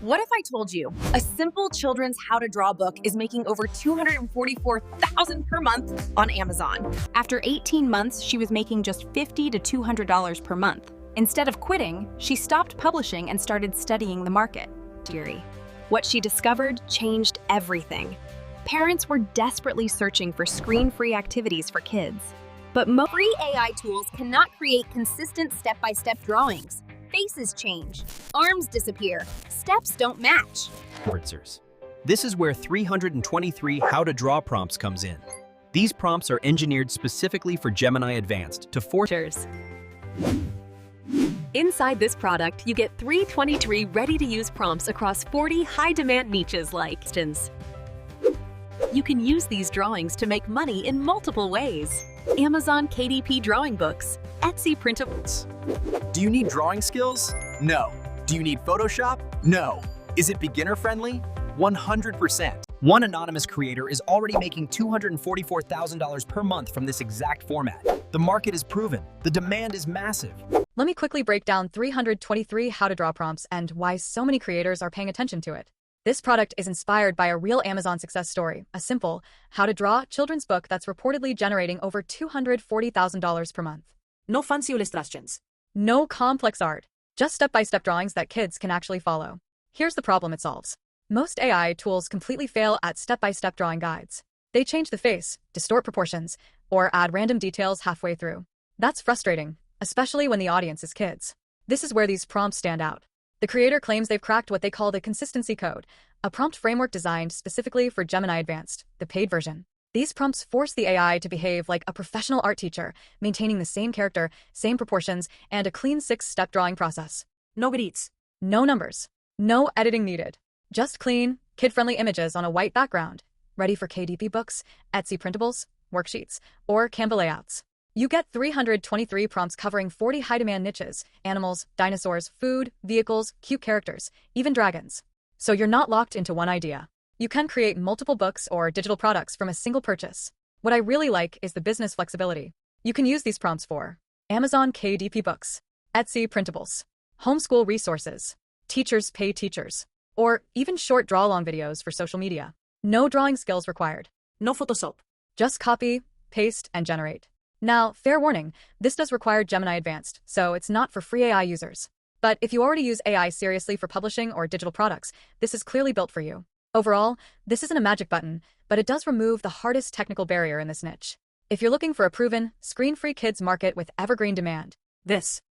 What if I told you a simple children's how to draw book is making over $244,000 per month on Amazon? After 18 months, she was making just $50 to $200 per month. Instead of quitting, she stopped publishing and started studying the market. What she discovered changed everything. Parents were desperately searching for screen-free activities for kids. But Free AI tools cannot create consistent step-by-step drawings. Faces change, arms disappear, steps don't match. This is where 323 how to draw prompts comes in. These prompts are engineered specifically for Gemini Advanced to force. Inside this product, you get 323 ready-to-use prompts across 40 high-demand niches like instance. You can use these drawings to make money in multiple ways. Amazon KDP drawing books, Etsy printables. Do you need drawing skills? No. Do you need Photoshop? No. Is it beginner-friendly? 100%. One anonymous creator is already making $244,000 per month from this exact format. The market is proven. The demand is massive. Let me quickly break down 323 how to draw prompts and why so many creators are paying attention to it. This product is inspired by a real Amazon success story, a simple, how-to-draw children's book that's reportedly generating over $240,000 per month. No fancy illustrations. No complex art. Just step-by-step drawings that kids can actually follow. Here's the problem it solves. Most AI tools completely fail at step-by-step drawing guides. They change the face, distort proportions, or add random details halfway through. That's frustrating, especially when the audience is kids. This is where these prompts stand out. The creator claims they've cracked what they call the consistency code, a prompt framework designed specifically for Gemini Advanced, the paid version. These prompts force the AI to behave like a professional art teacher, maintaining the same character, same proportions, and a clean 6-step drawing process. No grids. No numbers. No editing needed. Just clean, kid-friendly images on a white background, ready for KDP books, Etsy printables, worksheets, or Canva layouts. You get 323 prompts covering 40 high-demand niches: animals, dinosaurs, food, vehicles, cute characters, even dragons. So you're not locked into one idea. You can create multiple books or digital products from a single purchase. What I really like is the business flexibility. You can use these prompts for Amazon KDP books, Etsy printables, homeschool resources, teachers pay teachers, or even short draw-along videos for social media. No drawing skills required. No Photoshop. Just copy, paste, and generate. Now, fair warning, this does require Gemini Advanced, so it's not for free AI users. But if you already use AI seriously for publishing or digital products, this is clearly built for you. Overall, this isn't a magic button, but it does remove the hardest technical barrier in this niche. If you're looking for a proven, screen-free kids market with evergreen demand, this